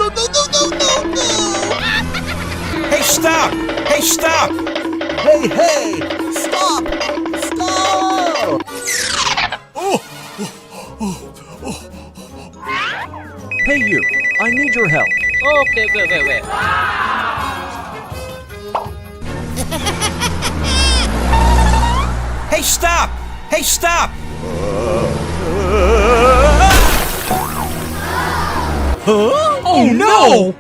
no! Hey, stop! Hey, stop! Hey! Stop! Hey you, I need your help. Okay, wait. Hey, stop! Hey, stop! Huh? Oh no!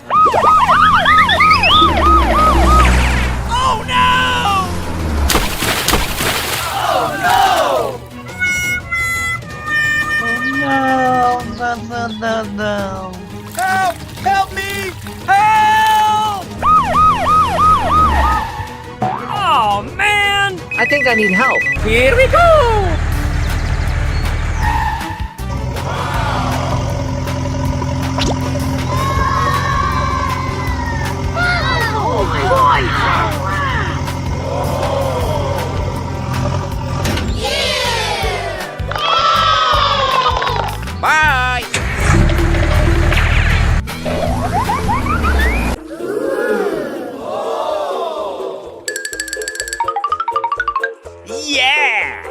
No. Help me! Help! Oh man! I think I need help. Here we go! Bye! Yeah!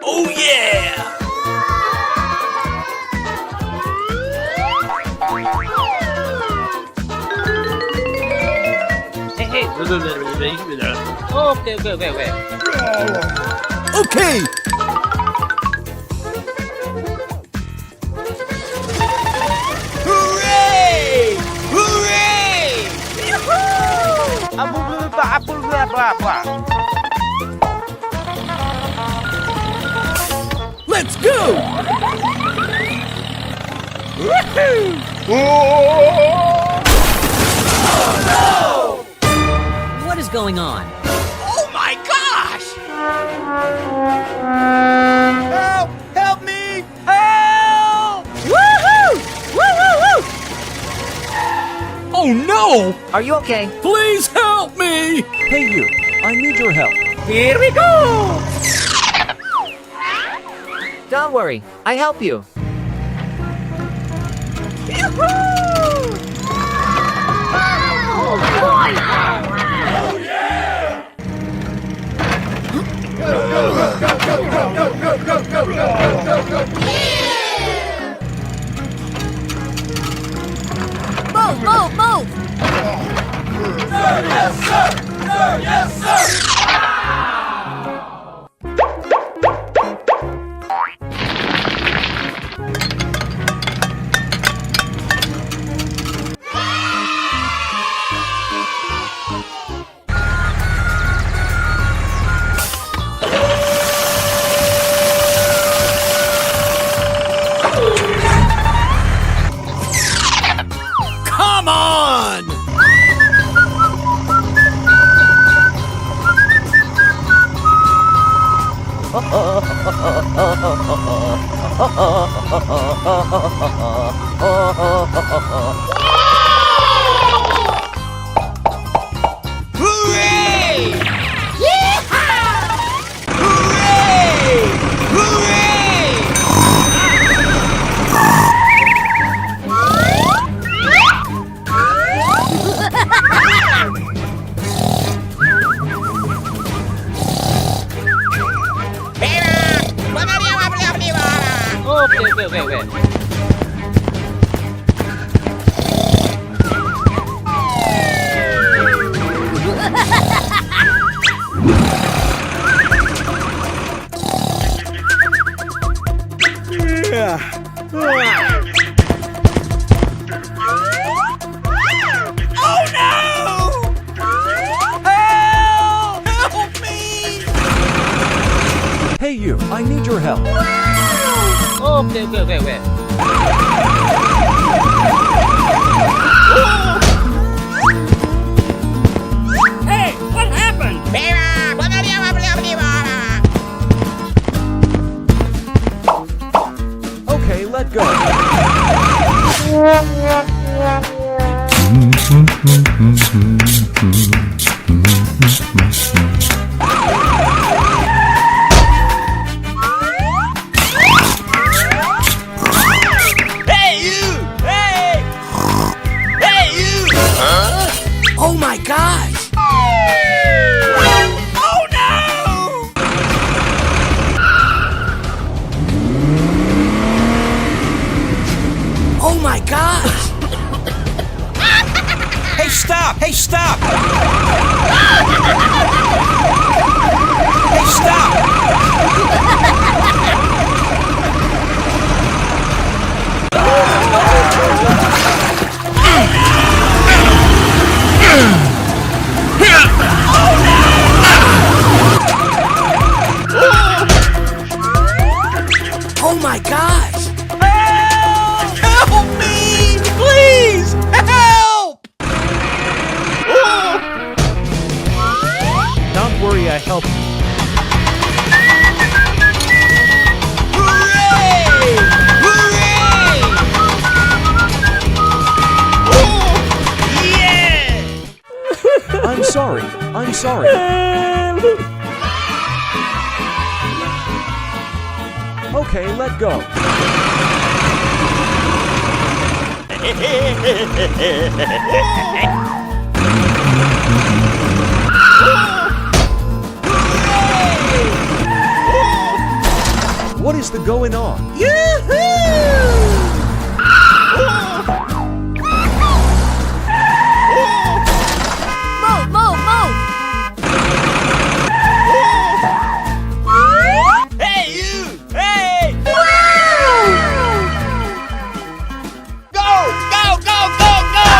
Oh yeah! Hey. Okay, wait. Okay! Hooray! Hooray! Let's go! What is going on? Oh my gosh! Help! Help me! Help! Oh no! Are you okay? Please help me! Hey you, I need your help. Here we go! Don't worry, I help you. Move! Come on! Hooray! Yeehaw! Hooray! Hooray! Okay, wait. Oh no! Help! Help me! Hey you, I need your help. Okay, wait. Hey, what happened? Okay, let go. Hey, stop! Hey, stop! Oh my gosh! Help me! Please! Help! Don't worry, I help you. Hooray! Hooray! Yeah! I'm sorry. I'm sorry. Okay, let go. What is the going on? Move, move, move! Hey, you! Hey! Go! Go! Go! Go! Go!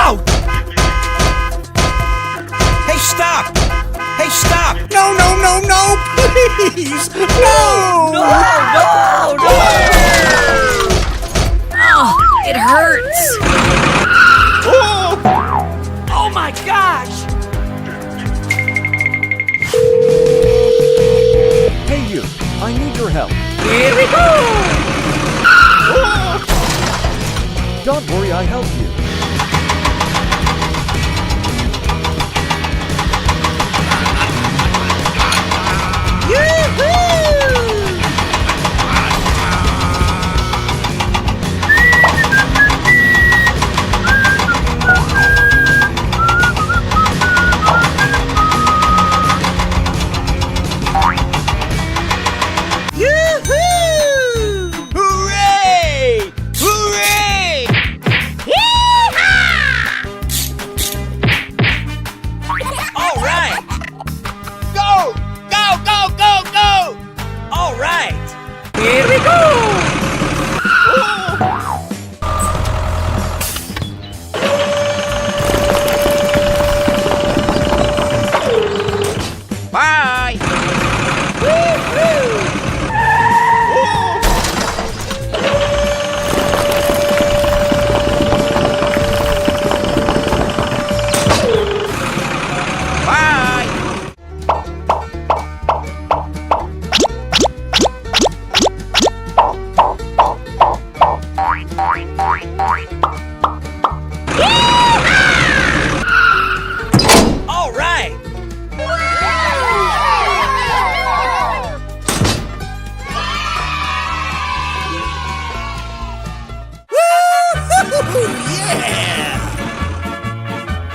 Hey, stop! Hey, stop! No, no, no, no! Please! No! No! Oh, it hurts! Oh my gosh! Hey, you. I need your help. Here we go! Don't worry, I help you. Hooray! Hooray! All right! Go! Go! Go! Go! Go! All right! Here we go! Bye! Bye! All right! Yeah!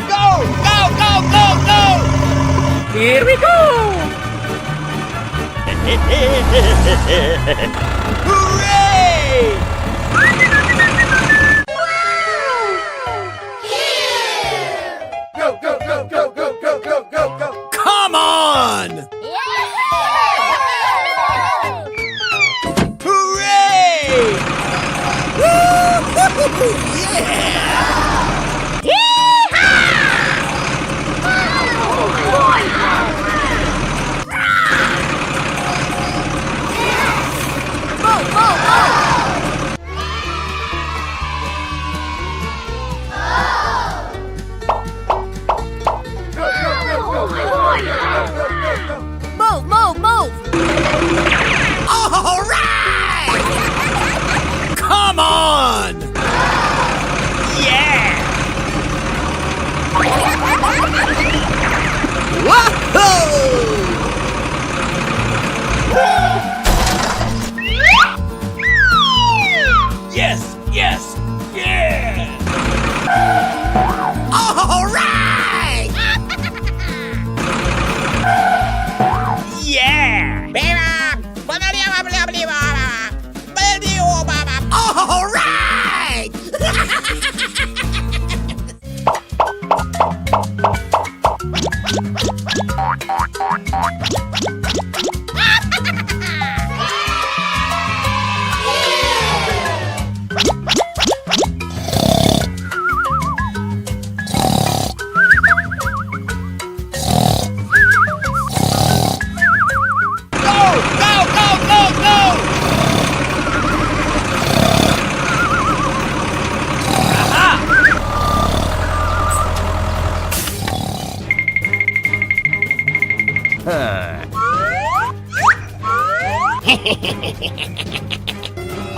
Go! Go! Go! Go! Go! Here we go! Hooray! Go! Go! Go! Go! Go! Go! Go! Go! Go! Come on! Hooray! Move, move, move!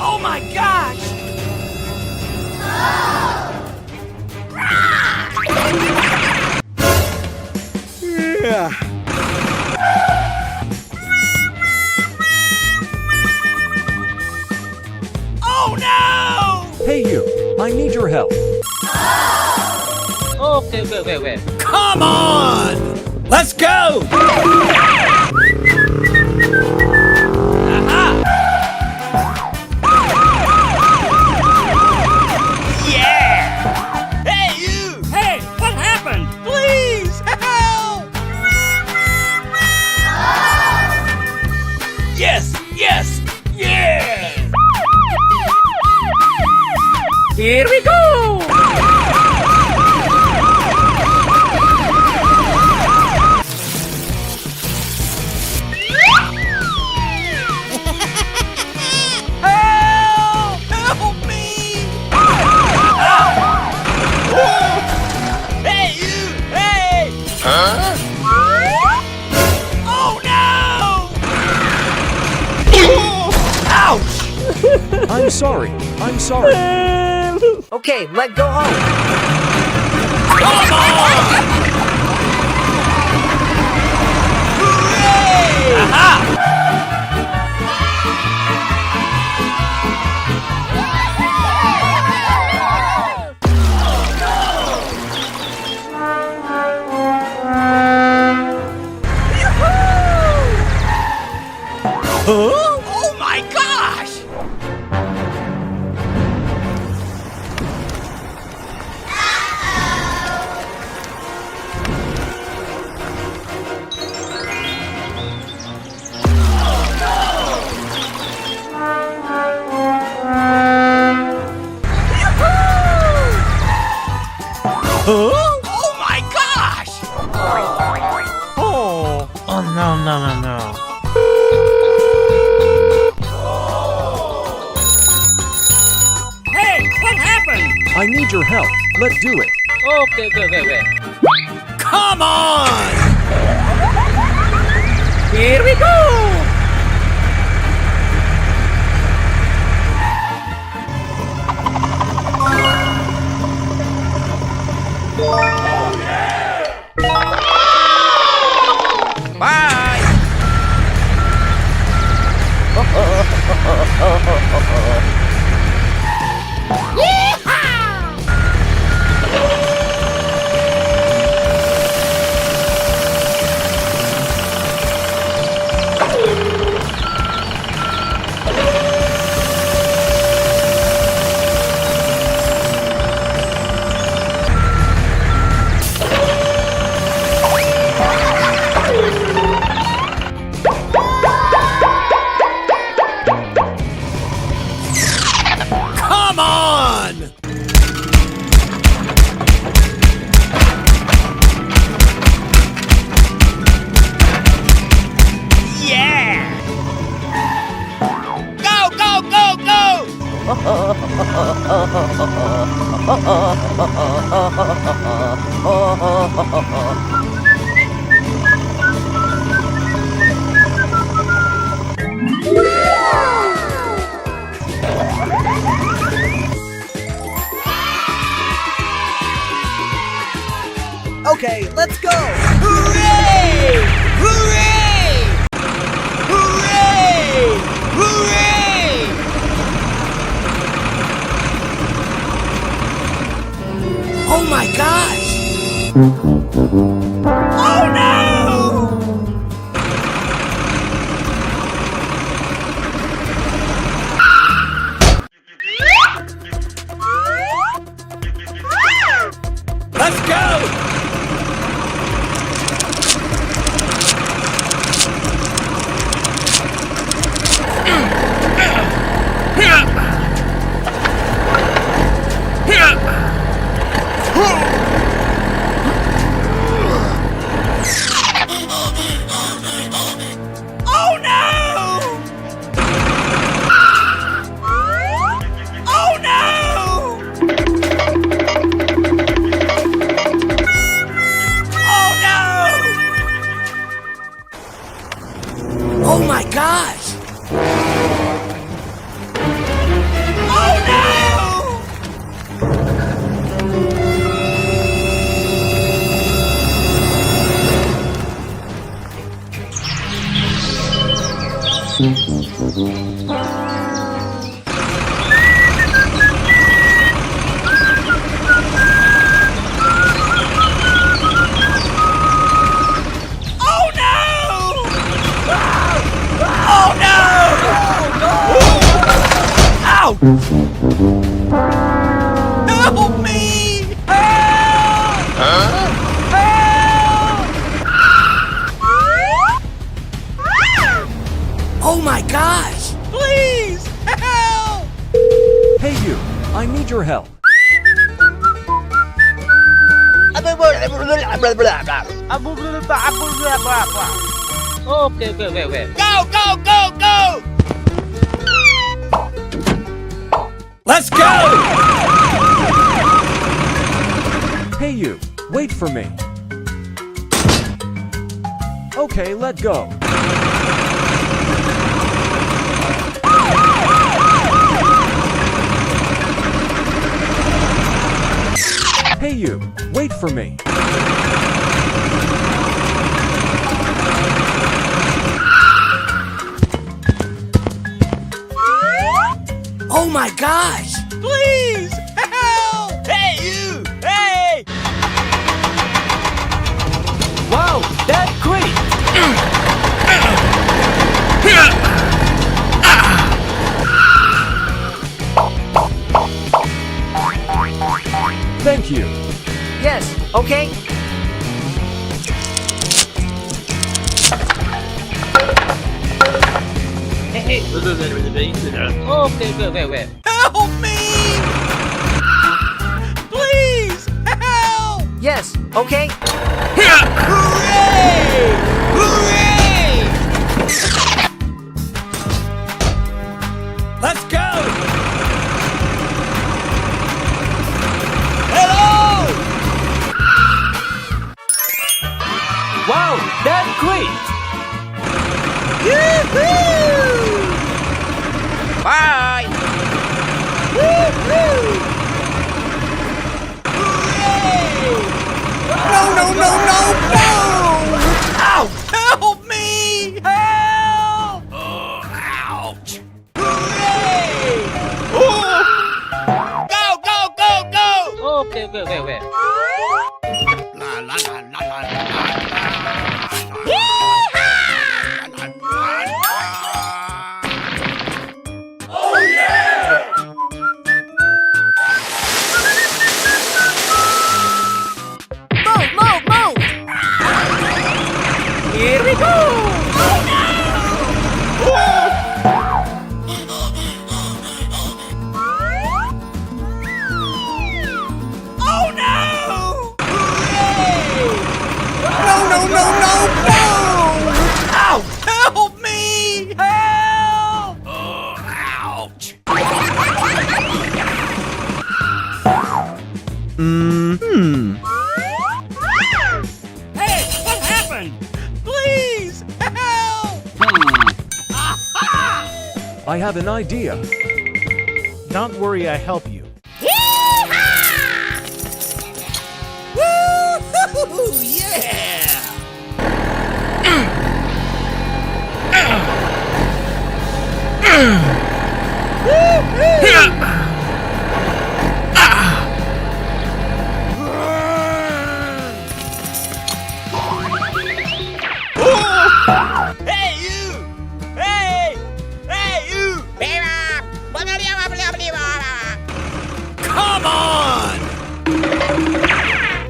Oh my gosh! Yeah. Oh no! Hey you, I need your help. Okay. Come on! Let's go! Aha! Yeah! Hey, you! Hey, what happened? Please, help! Yes! Yeah! Here we go! Help! Help me! Hey, you! Hey! Huh? Oh no! Ouch! I'm sorry. I'm sorry. Okay, let's go home. Come on! Hooray! Aha! Huh? Oh my gosh! Huh? Oh my gosh! Oh no. Hey, what happened? I need your help. Let's do it. Okay. Come on! Here we go! Bye! Come on! Yeah! Go! Okay, let's go! Hooray! Hooray! Hooray! Hooray! Oh my gosh! Oh no! Let's go! Oh no! Oh no! Oh no! Oh my gosh! Help me! Help! Oh my gosh! Please! Help! Hey you, I need your help. Okay, okay. Go, go, go, go! Let's go! Hey you, wait for me. Okay, let go. Hey you, wait for me. Oh my gosh! Please! Help! Hey, you! Hey! Wow, that quick! Thank you. Yes, okay. Hey, okay. Help me! Please! Help! Yes, okay. Hooray! Hooray! Let's go! Hello! Wow, that quick! Yoo-hoo! Bye. Hooray! No, no, no, no! Ow! Help me! Help! Ouch! Hooray! Go, go, go, go! Okay. La, la, la, la, la, la, la. Move! Here we go. Oh no! Hooray! No, no, no, no! Ow! Help me! Help! Ouch! Hey, what happened? Please, help! I have an idea. Don't worry, I help you. Woo-hoo-hoo, yeah! Hey, you! Hey! Hey, you! Come on!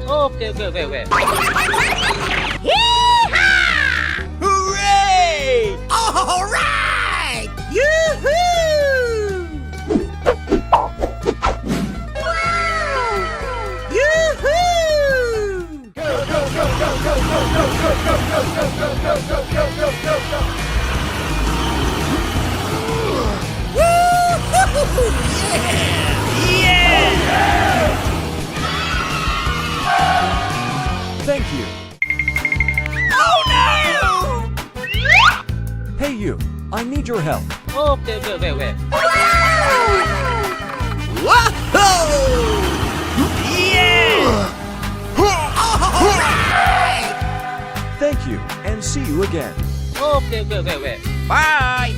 Okay. Hooray! All right! Yoo-hoo! Yoo-hoo! Woo-hoo! Yeah! Thank you. Oh no! Hey you, I need your help. Okay, okay, okay, okay. Thank you, and see you again. Okay, okay, okay, okay. Bye.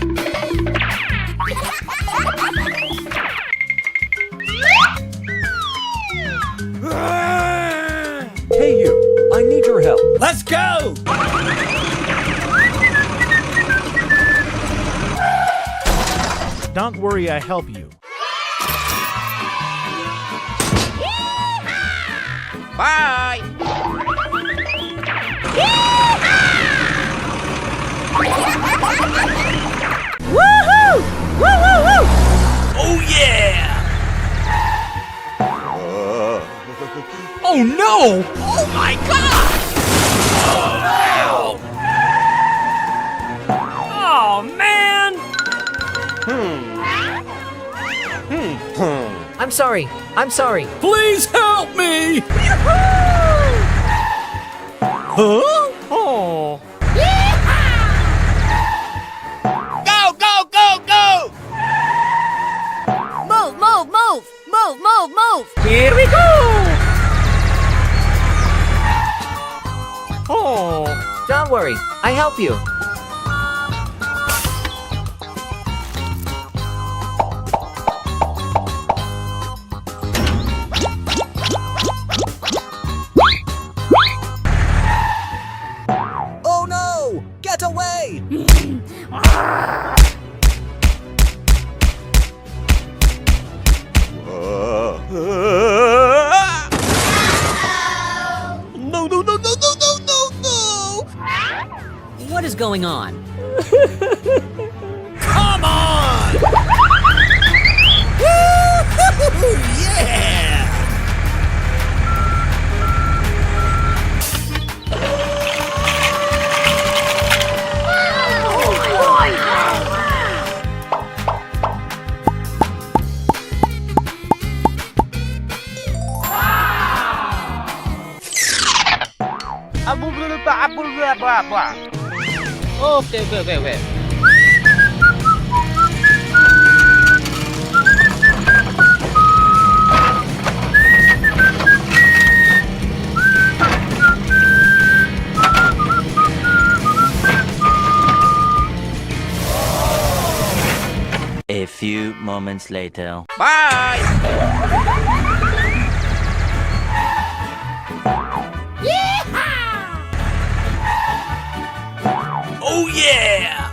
Hey you, I need your help. Let's go! Don't worry, I help you. Bye. Oh yeah! Oh no! Oh my god! Oh man! I'm sorry. I'm sorry. Please help me! Huh? Oh. Go, go, go, go! Move, move, move! Move, move, move! Here we go! Oh. Don't worry. I help you. Oh no! Get away! No, no, no, no, no, no, no, no! What is going on? Come on! Woo-hoo-hoo, yeah! Okay, okay, okay, okay. A few moments later. Bye. Oh yeah!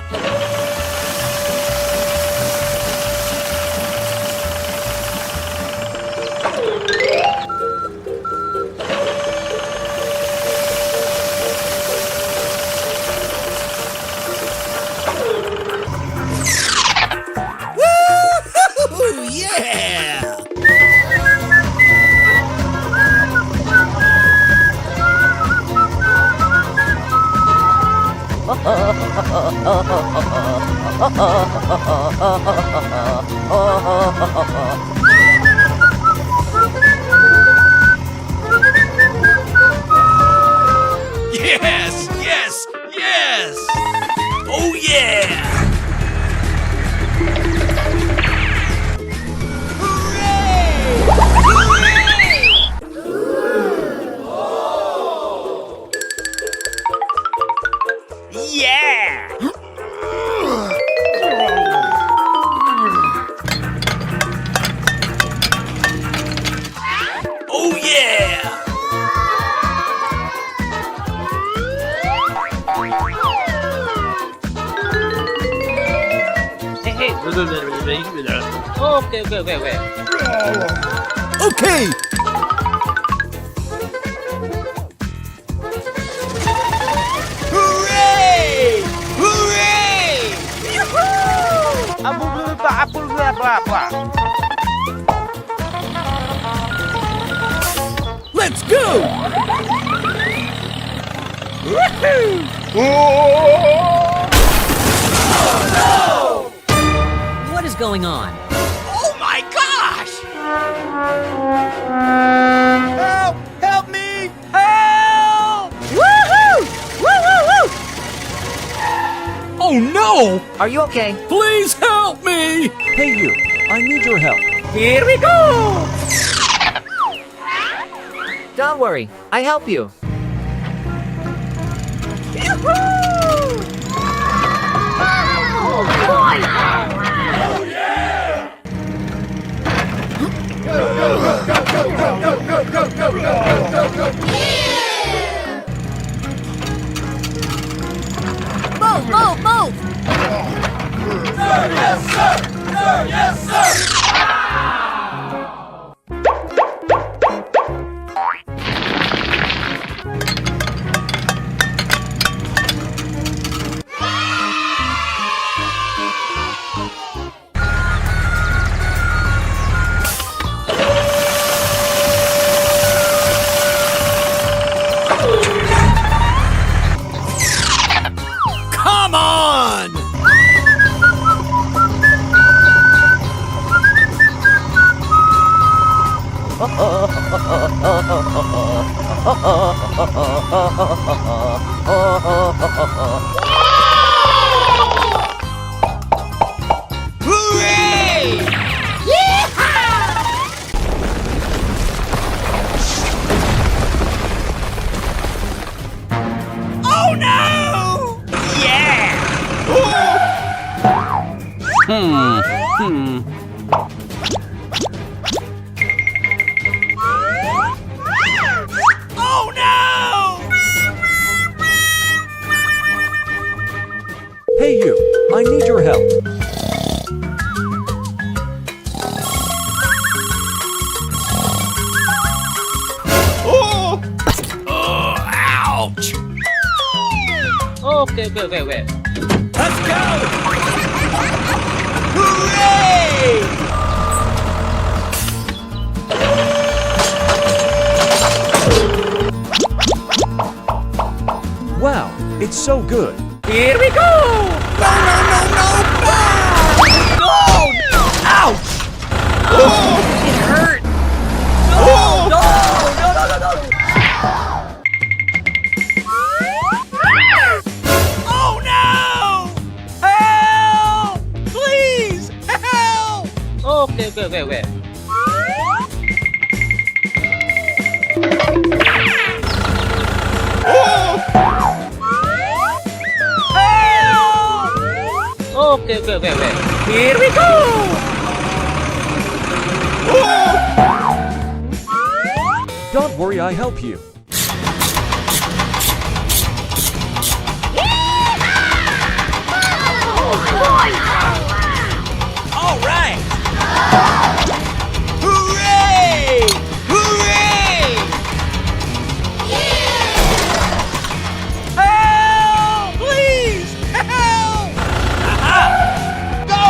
Woo-hoo, yeah! Yes, yes, yes! Oh yeah! Yeah! Oh yeah! Hey, hey. Okay, okay, okay, okay. Okay! Hooray! Hooray! Let's go! What is going on? Oh my gosh! Help! Help me! Help! Woohoo! Woo, woo, woo! Oh no! Are you okay? Please help me! Hey you, I need your help. Here we go! Don't worry, I help you. Move, move, move! Come on! Hooray! Oh no! Yeah! Oh no! Hey you, I need your help. Oh! Oh, ouch! Okay, okay. Let's go! Hooray! Wow, it's so good. Here we go! No! Ouch! Oh! It hurt! Oh! No! Oh no! Help! Please! Help! Okay. Okay. Here we go! Don't worry, I help you. All right! Hooray! Hooray! Help! Please! Help! Aha! Go!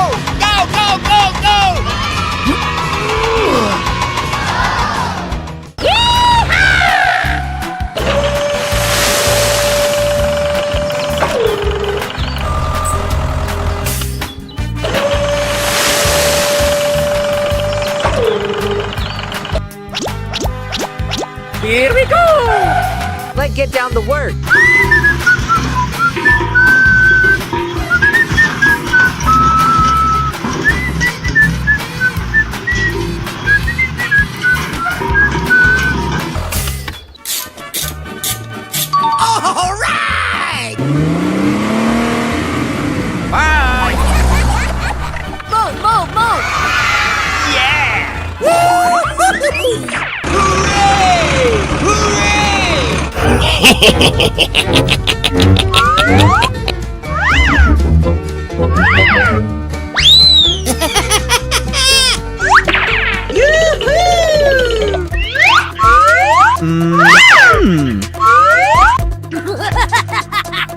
Here we go! Let's get down to work. All right! Bye! Move! Yeah! Hooray!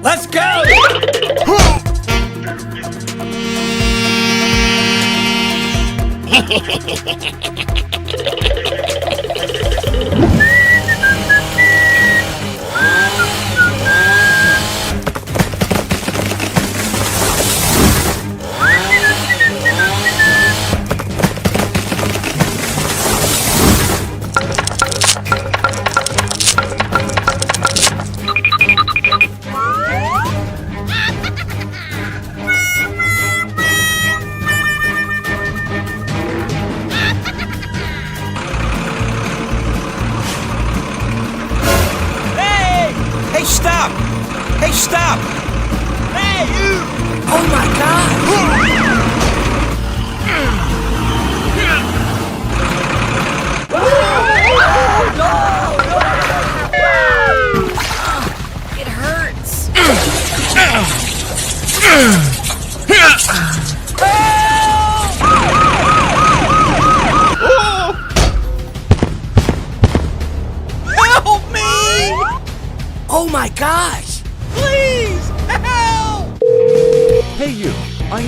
Let's go!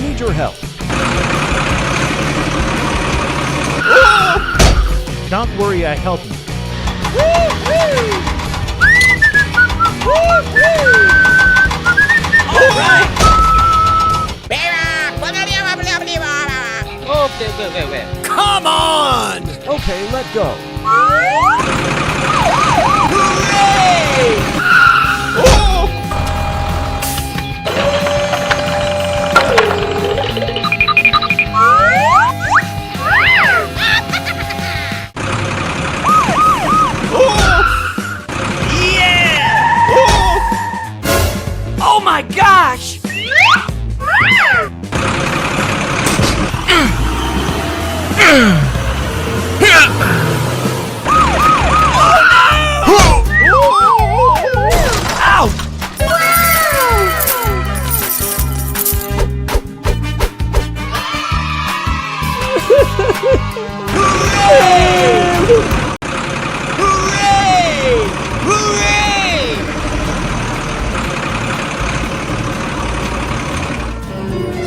need your help. Don't worry, I help you. Okay. Come on! Okay, let go. Oh my gosh!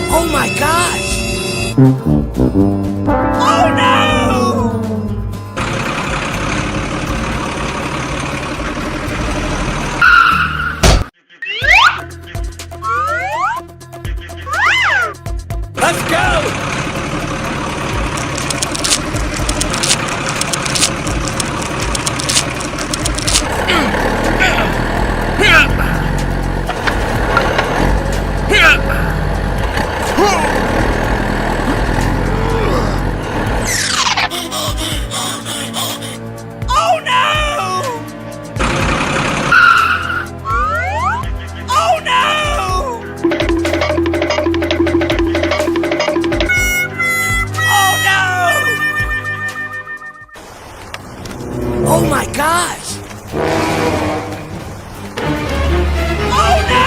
Oh my gosh! Oh no! Let's go! Oh no! Oh no! Oh no! Oh my gosh! Oh no!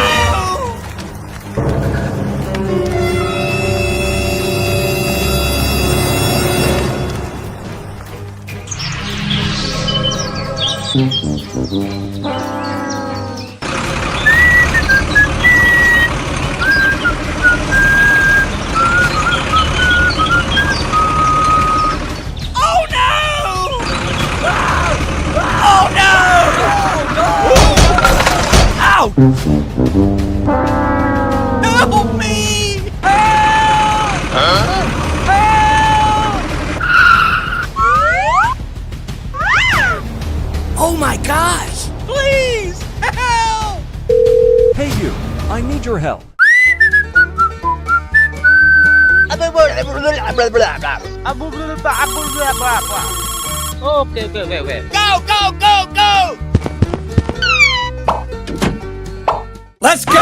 Oh no! Oh no! Ow! Help me! Help! Oh my gosh! Please help! Hey you, I need your help. Okay. Go, go, go, go! Let's go!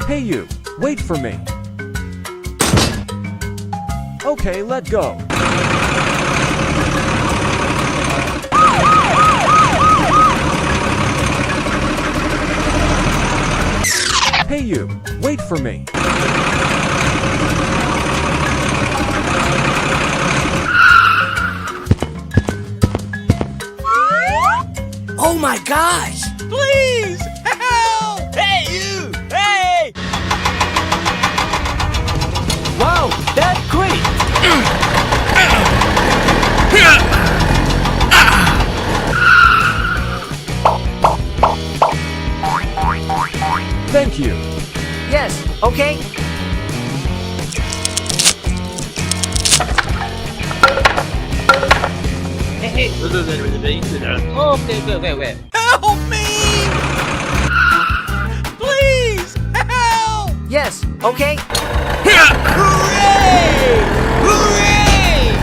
Hey you, wait for me. Okay, let go. Hey you, wait for me. Oh my gosh! Please help! Hey, you! Hey! Wow, that's great! Thank you. Yes, okay. Okay. Help me! Please help! Yes, okay. Hooray! Hooray!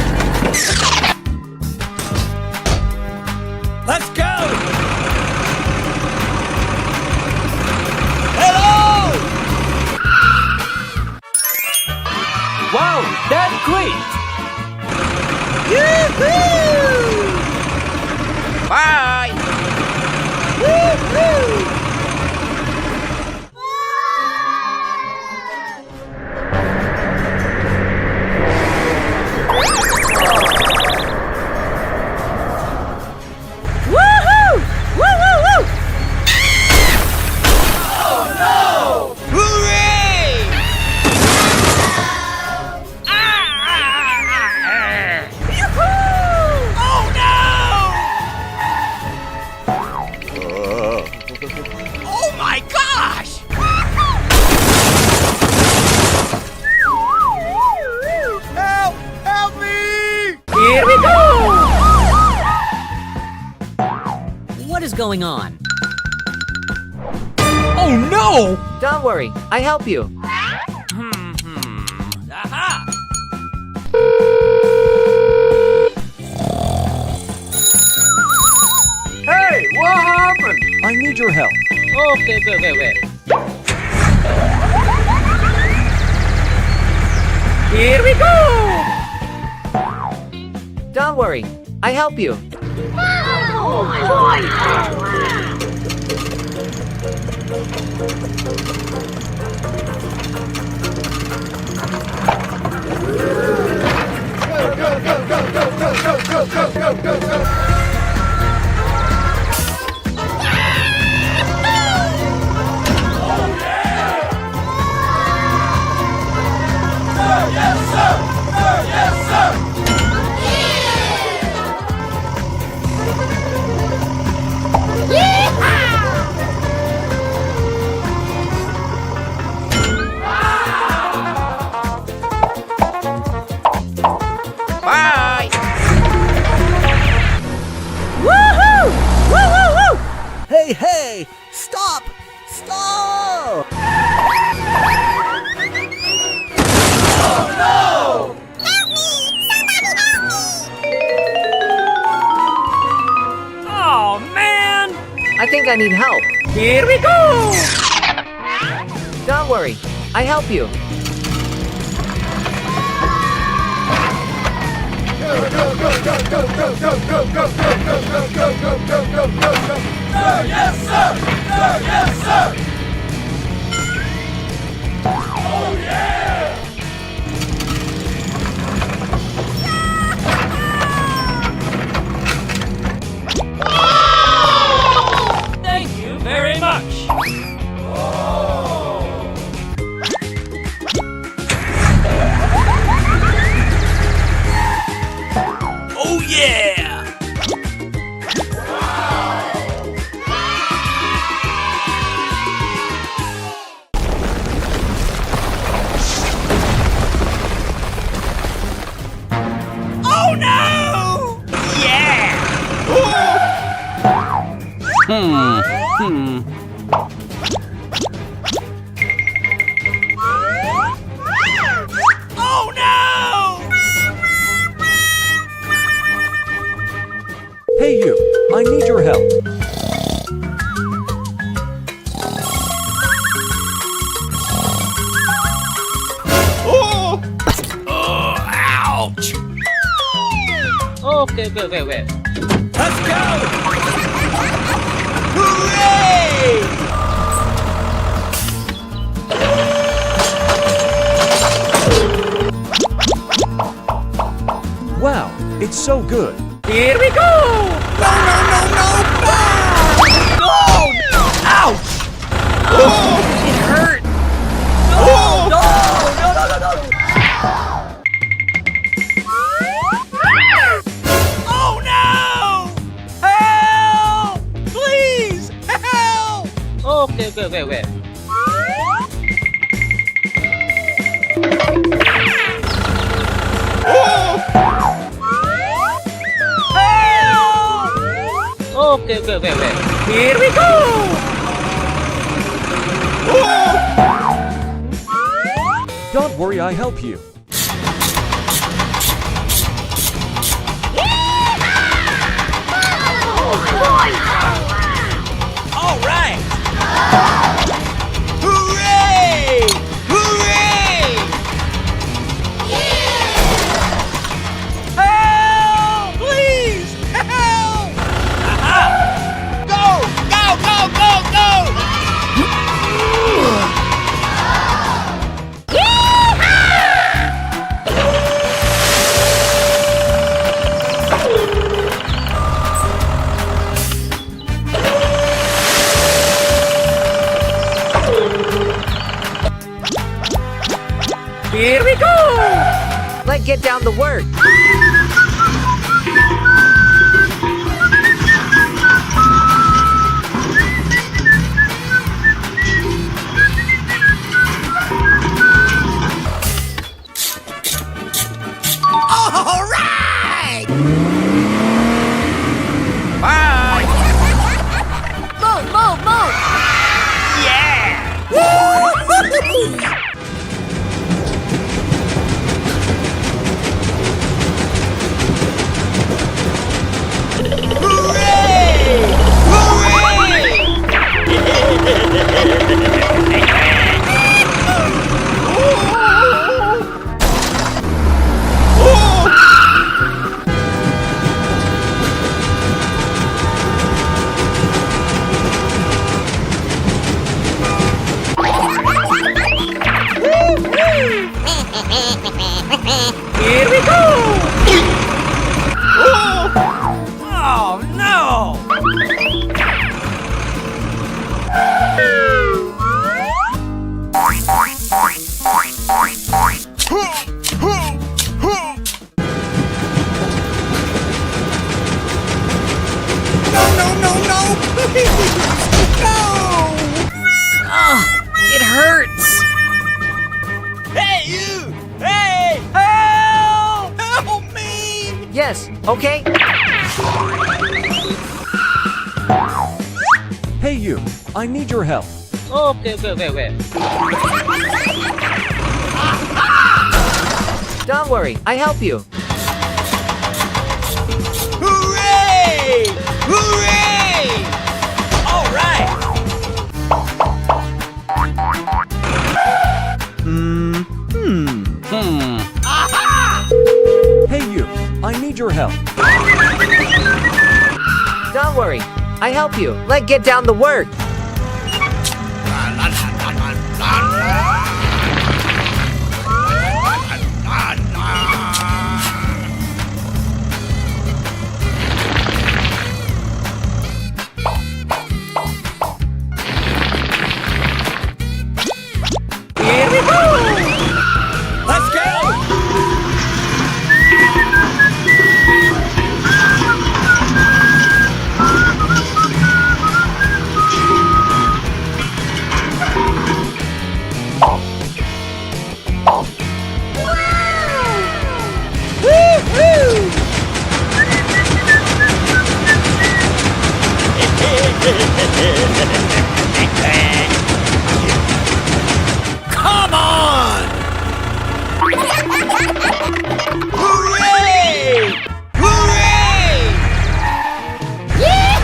Let's go! Hello! Wow, that's great! Yoo-hoo! Bye. Woo-hoo! Woohoo! Woo, woo, woo! Oh no! going on? Oh no! Don't worry, I help you. Aha! Hey, what happened? I need your help. Okay, wait. Here we go! Don't worry, I help you. Bye! Woohoo! Woo woo woo! Hey, hey! Stop! Stop! Oh man! I think I need help. Here we go! Don't worry, I help you. Thank you very much. Oh yeah! Oh no! Yeah! Oh no! Hey you, I need your help. Oh! Oh, ouch! Okay, wait. Let's go! Hooray! Wow, it's so good. Here we go! No! Ouch! Oh! It hurt! Oh! Oh no! Help! Please! Help! Okay, wait. Help! Okay, wait. Here we go! Don't worry, I help you. All right! Hooray! Hooray! Help! Please! Help! Aha! Go! Here we go! Let's get down to work. All right! Bye! Here we go! Oh, no! No, please, no! It hurts! Hey, you! Hey! Help! Help me! Yes, okay. Hey you, I need your help. Okay, wait. Don't worry, I help you. Hooray! Hooray! All right! Hey you, I need your help. Don't worry, I help you. Let's get down to work. Here we go! Let's go! Come on! Hooray! Hooray! Yeah!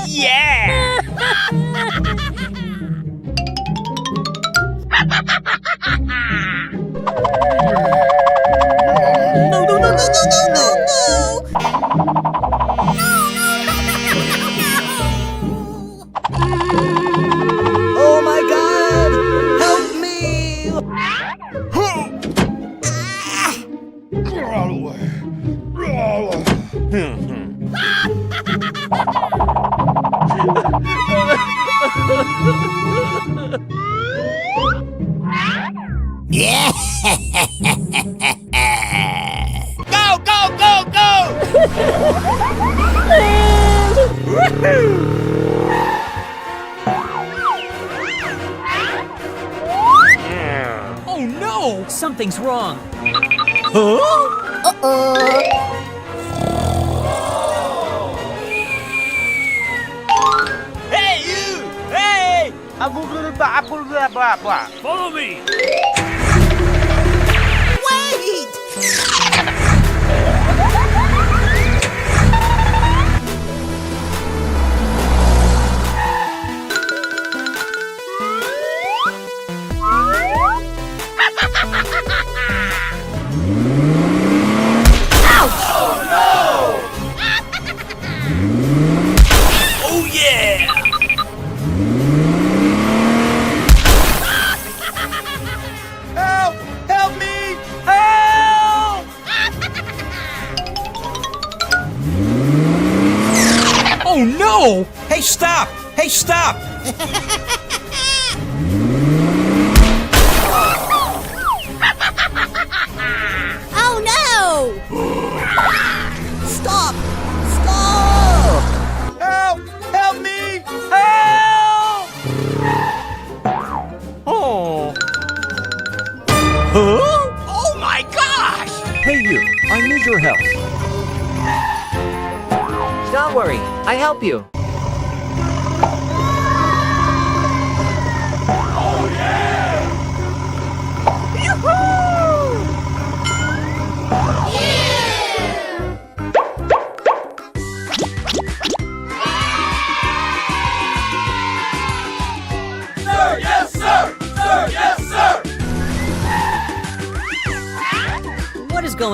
Yeah! Oh my God! Help me! Go, go, go, go! Oh no! Something's wrong. Hey, you! Hey! Follow me! Oh, yeah! Help! Help me! Help! Oh no! Hey, stop! Hey, stop! Oh no! Stop! Stop! Help! Help me! Help! Oh. Oh my gosh! Hey you, I need your help. Don't worry, I help you.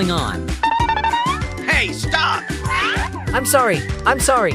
going on? Hey, stop! I'm sorry. I'm sorry.